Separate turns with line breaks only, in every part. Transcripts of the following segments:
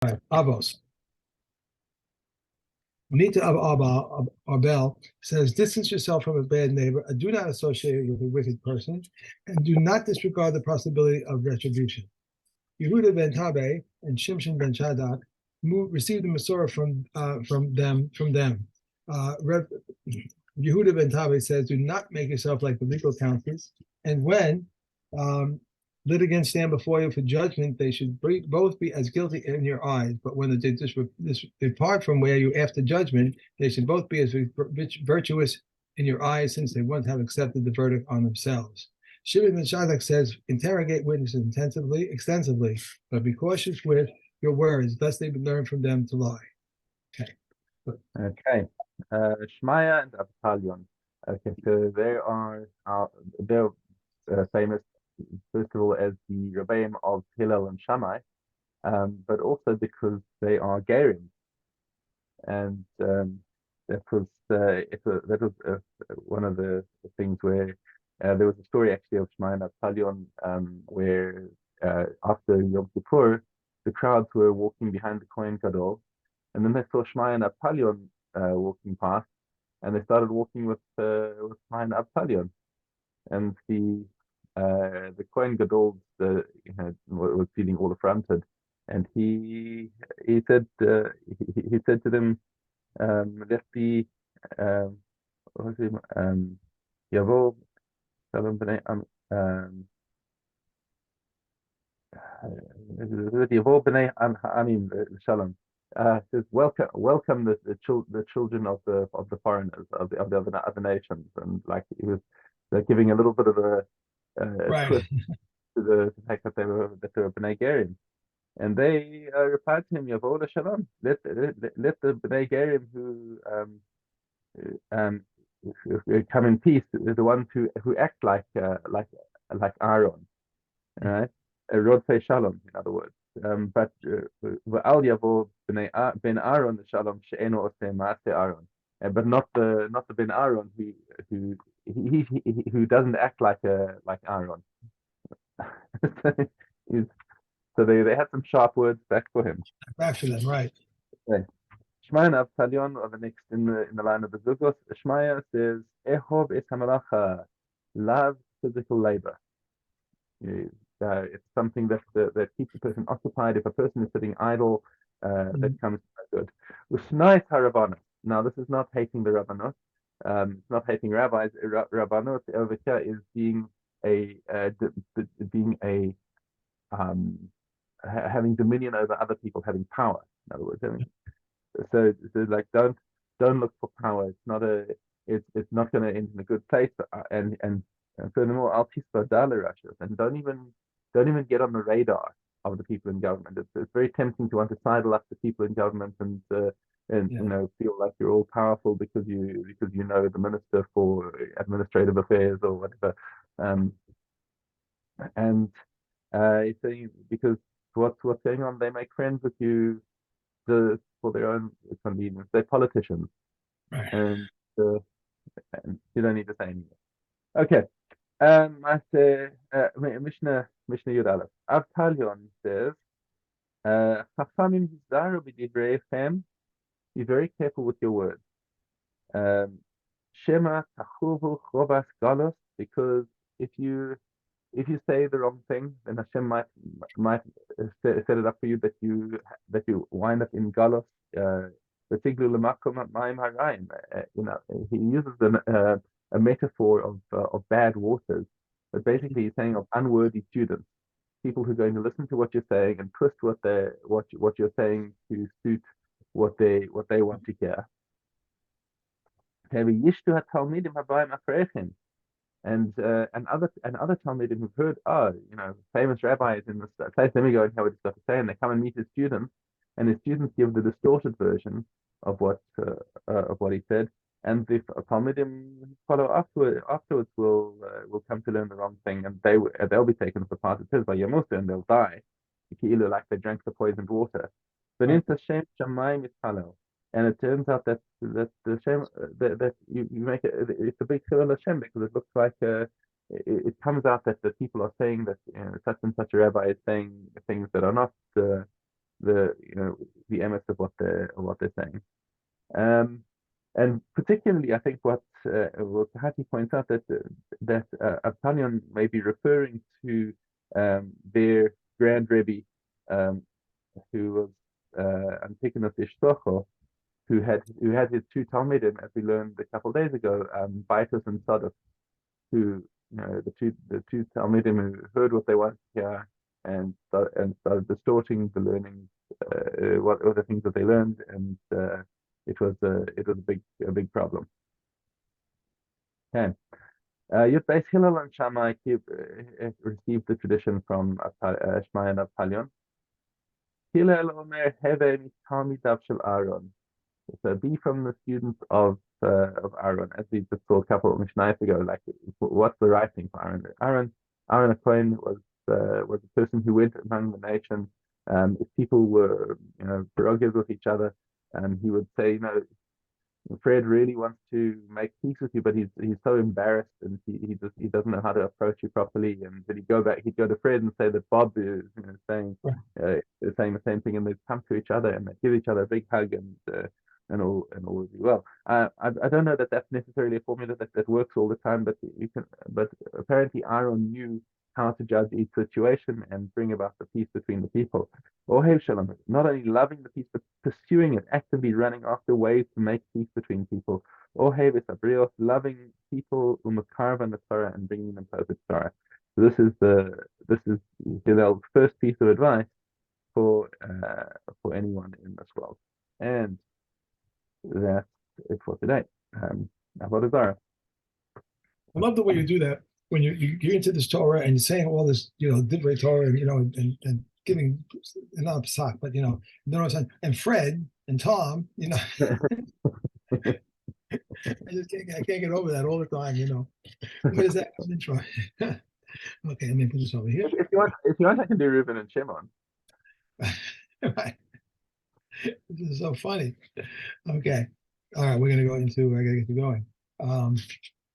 Right. Avos. Nita of Arbel says, distance yourself from a bad neighbor, and do not associate with a wicked person, and do not disregard the possibility of retribution. Yehuda ben Tabe and Shimshon ben Shadak received the Masorah from them. Yehuda ben Tabe says, do not make yourself like the legal counsels, and when um, litigants stand before you for judgment, they should both be as guilty in your eyes. But when they depart from where you after judgment, they should both be as virtuous in your eyes, since they once have accepted the verdict on themselves. Shimon ben Shadak says, interrogate witnesses extensively, but be cautious with your words, lest they learn from them to lie. Okay.
Okay. Shmaya and Abtalion. Okay, so they're famous, first of all, as the Rebbeim of Hillel and Shammai, but also because they are Gerim. And that was one of the things where there was a story actually of Shmaya and Abtalion, where after Yom Kippur, the crowds were walking behind the Kohen Gadol, and then they saw Shmaya and Abtalion walking past, and they started walking with Shmaya and Abtalion, and the Kohen Gadol was feeling all affronted, and he said he said to them, let the what was it, Yavo Shalom B'nai Yavo B'nai Amim Shalom. Says welcome the children of the foreigners of the other nations, and like he was giving a little bit of a
Right.
twist to the fact that they were B'nai Gerim. And they replied to him, Yavo Shalom. Let the B'nai Gerim um, who come in peace, the ones who act like Aaron, right? Rodfei Shalom, in other words. But V'al Yavo ben Aaron Shalom she'eno oseh ma'aseh Aaron, but not the ben Aaron who doesn't act like Aaron. So they had some sharp words back for him.
Back for them, right.
Okay. Shmaya and Avtalion are the next in the line of the Zugos. Shmaya says, Ehob es hamalacha, love physical labor. It's something that keeps a person occupied. If a person is sitting idle, that comes no good. Ushnai Haravana. Now, this is not hating the Rabbanot. It's not hating rabbis. Rabbanot over here is being um, having dominion over other people, having power. In other words, so like don't look for power. It's not going to end in a good place. And furthermore, altispa dala rushes, and don't even get on the radar of the people in government. It's very tempting to want to sidle up to people in government and feel like you're all powerful because you know the minister for administrative affairs or whatever. And it's because what's going on, they make friends with you for their own convenience. They're politicians,
Right.
uh, and you don't need to say anything. Okay. I say Mishna Yud Aleph. Avtalion says, Chachamim hizaru b'divreichem. Be very careful with your words. Shema tachuvu chovas galos, because if you if you say the wrong thing, then Hashem might set it up for you that you wind up in galos. Particularly he uses a metaphor of bad waters, but basically he's saying of unworthy students, people who are going to listen to what you're saying and twist what you're saying to suit what they want to hear. And other Talmudim who've heard, famous rabbis in this place. Let me go and hear what he's got to say, and they come and meet his students, and his students give the distorted version of what he said, and the Talmudim follow afterwards will come to learn the wrong thing, and they'll be taken for part. It says by Yamusa, and they'll die, like they drank the poisoned water. But in Tashem Shamayim is halal. And it turns out that the Shem that you make it's a big chilul Hashem, because it looks like it comes out that the people are saying that such and such a rabbi is saying things that are not the emes of what they're saying. And particularly, I think what Tahati points out that Avtalion may be referring to their Grand Rebbe, who was Antigonus Ishtocho, who had his two Talmidim, as we learned a couple of days ago, Baitus and Sadok, who the two Talmidim who heard what they wanted to hear and started distorting the learning, what other things that they learned, and it was a big problem. Okay. Yud Beis Hillel and Shammai received the tradition from Shmai and Avtalion. Hillel Omer Heve Talmidav Shel Aaron. So be from the students of Aaron, as we just saw a couple of Mishnayos ago. Like, what's the right thing for Aaron? Aaron Cohen was a person who went among the nations. If people were prerogative with each other, he would say, Fred really wants to make peace with you, but he's so embarrassed and he doesn't know how to approach you properly. And then he'd go to Fred and say that Bob is saying the same thing, and they'd come to each other and they'd give each other a big hug and all would be well. I don't know that that's necessarily a formula that works all the time, but apparently Aaron knew how to judge each situation and bring about the peace between the people. Ohev Shalom, not only loving the peace, but pursuing it, actively running after ways to make peace between people. Ohev Esabrios, loving people, Umakarva and the Torah, and bringing them closer to Torah. So this is Hillel's first piece of advice for anyone in this world. And that's it for today. Avodah Zarah.
I love the way you do that when you're into this Torah and you're saying all this, Divrei Torah, and giving not psak, but you know what I'm saying. And Fred and Tom, I can't get over that all the time. What is that intro? Okay, let me put this over here.
If you want, I can do Reuben and Shimon.
Right. This is so funny. Okay. All right, we're gonna go into. I gotta get going.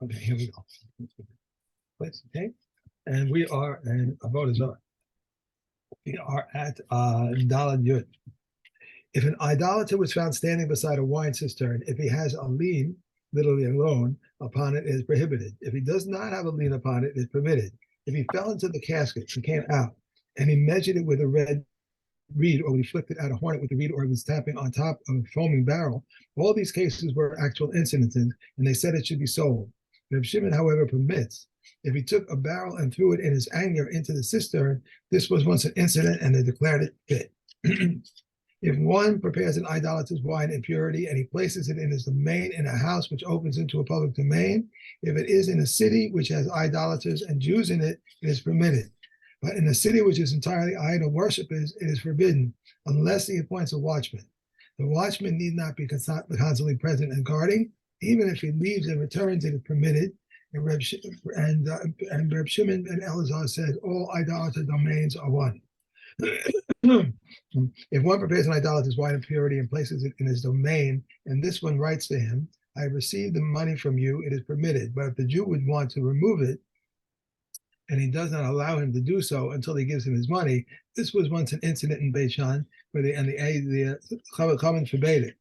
Okay, here we go. Let's okay, and we are in Avodah Zarah. We are at Dalad Yud. If an idolater was found standing beside a wine cistern, if he has a lien, literally a loan, upon it, it is prohibited. If he does not have a lien upon it, it is permitted. If he fell into the casket and came out, and he measured it with a red reed, or he flicked it at a hornet with the reed, or he was tapping on top of a foaming barrel, all these cases were actual incidences, and they said it should be sold. Reb Shimon, however, permits. If he took a barrel and threw it in his anger into the cistern, this was once an incident, and they declared it fit. If one prepares an idolatrous wine in purity and he places it in his domain in a house which opens into a public domain, if it is in a city which has idolaters and Jews in it, it is permitted. But in a city which is entirely idol worshippers, it is forbidden, unless he appoints a watchman. The watchman need not be constantly present and guarding. Even if he leaves and returns, it is permitted. And Reb Shimon and Elazar said, all idolater domains are one. If one prepares an idolatrous wine in purity and places it in his domain, and this one writes to him, I have received the money from you, it is permitted. But if the Jew would want to remove it, and he does not allow him to do so until he gives him his money, this was once an incident in Beit Shan where the Chachamim forbade it.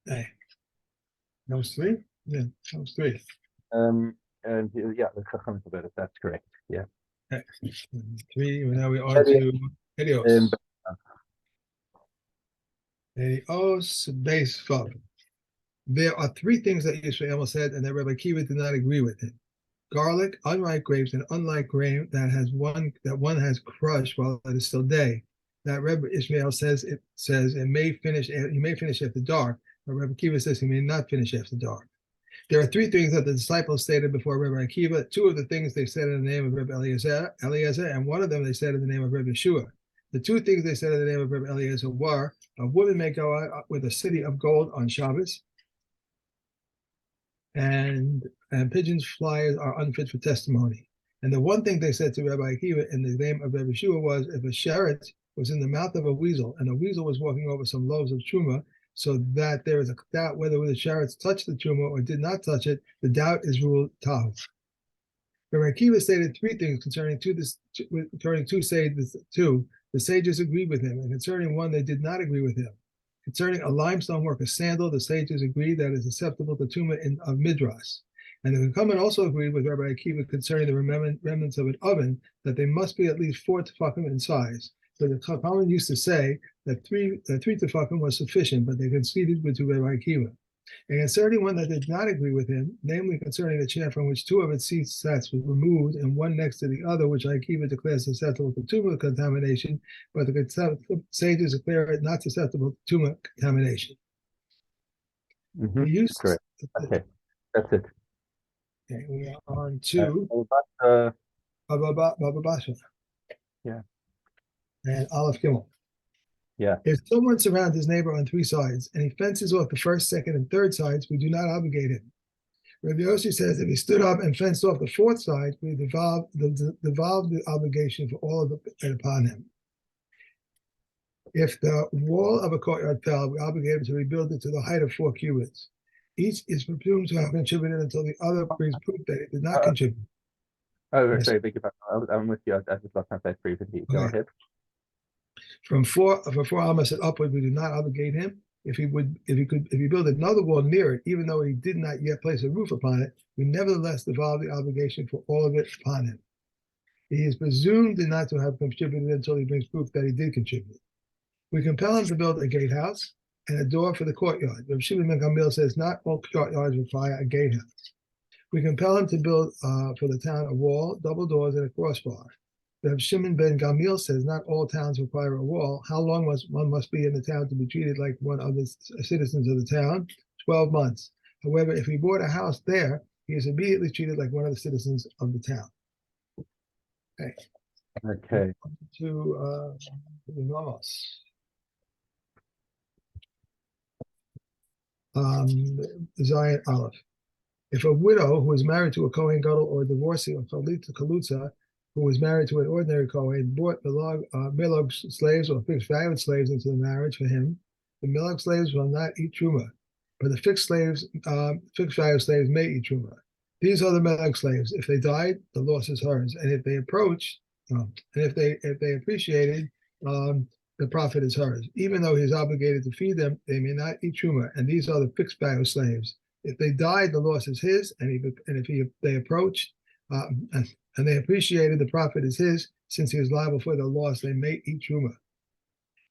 Hey, that was three? Yeah, that was three.
And yeah, the Chachamim forbade it. That's correct. Yeah.
Okay. Three. Now we are to Helios. Helios base 5. There are three things that Yisrael said, and that Rabbi Kiva did not agree with him. Garlic, unripe grapes, and unripe grain that one has crushed while it is still day. That Rabbi Ishmael says it may finish. You may finish after dark, but Rabbi Kiva says he may not finish after dark. There are three things that the disciples stated before Rabbi Akiva. Two of the things they said in the name of Rabbi Eliezer, and one of them they said in the name of Rabbi Yeshua. The two things they said in the name of Rabbi Eliezer were: a woman may go out with a city of gold on Shabbos, and pigeons' flyers are unfit for testimony. And the one thing they said to Rabbi Akiva in the name of Rabbi Yeshua was: if a sheretz was in the mouth of a weasel, and the weasel was walking over some loaves of truma, so that there is a doubt whether the sheretz touched the truma or did not touch it, the doubt is ruled tav. Rabbi Akiva stated three things concerning two. The the sages agreed with him, and concerning one they did not agree with him. Concerning a limestone work, a sandal, the sages agreed that it is acceptable to Tumah of Midrash. And the Chachamim also agreed with Rabbi Akiva concerning the remnants of an oven, that they must be at least 4 tefachim in size. So the Chachamim used to say that three tefachim was sufficient, but they conceded with Rabbi Akiva. And concerning one that did not agree with him, namely concerning the chair from which 2 of its seat sets was removed and one next to the other, which Akiva declares susceptible to tumah contamination, but the sages declare it not susceptible to tumah contamination.
Correct. Okay, that's it.
Okay, we are on to Baba Basha.
Yeah.
And Aleph Gimel.
Yeah.
If someone surrounds his neighbor on 3 sides and he fences off the first, second, and third sides, we do not obligate him. Rabbi Yossi says if he stood up and fenced off the 4th side, we devolve the obligation for all of it upon him. If the wall of a courtyard fell, we obligate him to rebuild it to the height of 4 cubits. Each is presumed to have contributed until the other brings proof that it did not contribute.
Oh, sorry, beg your pardon. I'm with you. I just lost my place briefly. Go ahead.
From 4 amos and upward, we do not obligate him. If he build another wall near it, even though he did not yet place a roof upon it, we nevertheless devolve the obligation for all of it upon him. He is presumed not to have contributed until he brings proof that he did contribute. We compel him to build a gatehouse and a door for the courtyard. Rav Shimon ben Gamliel says not all courtyards require a gatehouse. We compel him to build for the town a wall, double doors, and a crossbar. Rav Shimon ben Gamliel says not all towns require a wall. How long one must be in the town to be treated like one of the citizens of the town? 12 months. However, if he bought a house there, he is immediately treated like one of the citizens of the town.
Okay.
To Avos. Zion Aleph. If a widow who is married to a Kohen Gadol or a divorcee or Kalutza who was married to an ordinary Kohen brought Milog slaves or fixed valued slaves into the marriage for him, the Milog slaves will not eat Truma, but the fixed valued slaves may eat Truma. These are the Milog slaves. If they died, the loss is hers, and if they approached, and if they appreciated, the profit is hers. Even though he is obligated to feed them, they may not eat Truma, and these are the fixed value slaves. If they died, the loss is his, and if they approached and they appreciated, the profit is his. Since he is liable for the loss, they may eat Truma.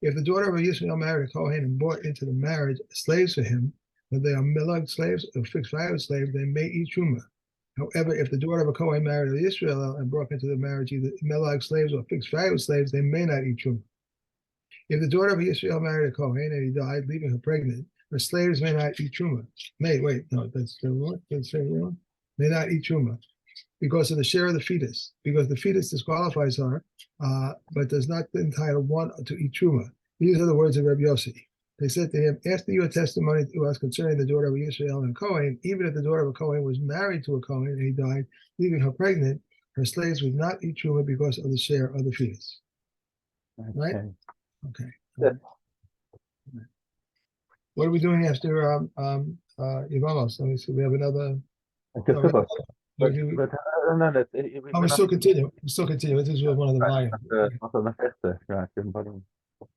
If the daughter of a Yisrael married a Kohen and brought into the marriage slaves for him, whether they are Milag slaves or fixed value slaves, they may eat Truma. However, if the daughter of a Kohen married a Yisrael and brought into the marriage either Milag slaves or fixed value slaves, they may not eat Truma. If the daughter of a Yisrael married a Kohen and he died, leaving her pregnant, her slaves may not eat Truma. May not eat Truma because of the share of the fetus, because the fetus disqualifies her, but does not entitle one to eat Truma. These are the words of Reb Yossi. They said to him, after your testimony to us concerning the daughter of a Yisrael and a Kohen, even if the daughter of a Kohen was married to a Kohen and he died, leaving her pregnant, her slaves would not eat Truma because of the share of the fetus.
Okay.
Right? Okay.
Yeah.
What are we doing after Ivamos? Let me see. We have another. We still continue. We still continue. This was one of the volumes.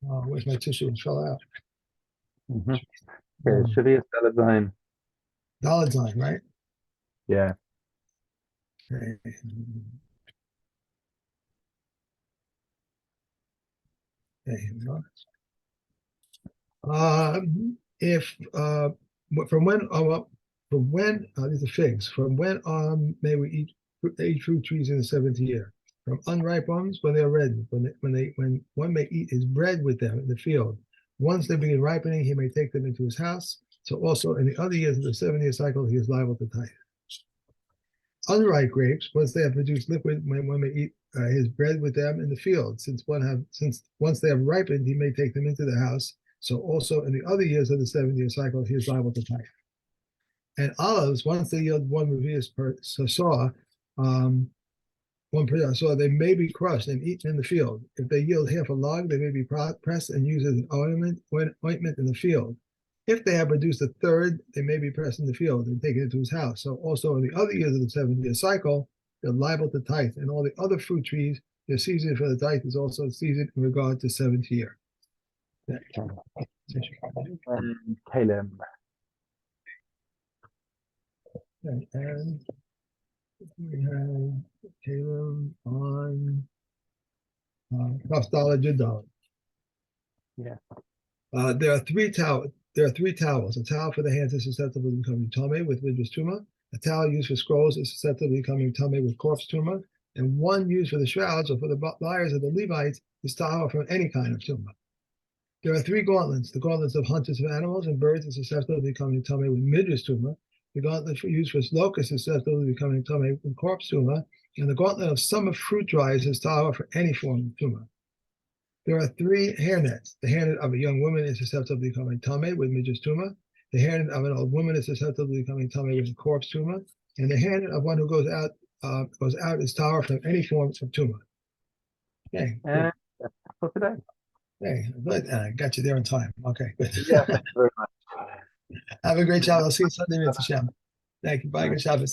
Where's my tissue? It fell out.
Okay, should be a salad line.
Dollar sign, right?
Yeah.
Okay. If from when these are figs. From when may we eat fruit trees in the 7th year? From unripe ones when they are red. When one may eat his bread with them in the field. Once they begin ripening, he may take them into his house. So also in the other years of the 7-year cycle, he is liable to tithe. Unripe grapes, once they have produced liquid, one may eat his bread with them in the field. Since once they have ripened, he may take them into the house. So also in the other years of the 7-year cycle, he is liable to tithe. And olives, once they yield 1 revius per saw, they may be crushed and eaten in the field. If they yield half a log, they may be pressed and used as an ointment in the field. If they have produced a third, they may be pressed in the field and taken into his house. So also in the other years of the 7-year cycle, they're liable to tithe. And all the other fruit trees, the season for the diet is also a season in regard to seventh year.
And Kalem.
And we have Caleb on Kafdala Jadal.
Yeah.
There are three towels. There are three towels. A towel for the hands is susceptible to becoming tummy with Midrash Tuma. A towel used for scrolls is susceptible to becoming tummy with corpse Tuma. And one used for the shrouds or for the liars of the Levites is towel from any kind of Tuma. There are three gauntlets. The gauntlets of hunters of animals and birds is susceptible to becoming tummy with Midrash Tuma. The gauntlet used for locusts is susceptible to becoming tummy with corpse Tuma. And the gauntlet of summer fruit dryers is towel for any form of Tuma. There are three hairnets. The hairnet of a young woman is susceptible to becoming tummy with Midrash Tuma. The hairnet of an old woman is susceptible to becoming tummy with a corpse Tuma. And the hairnet of one who goes out is towel from any form of Tuma. Okay.
And that's for today.
Hey, good. I got you there in time. Okay, good.
Yeah, thank you very much.
Have a great job. I'll see you Sunday, Mr. Shem. Thank you. Bye. Good Shabbos.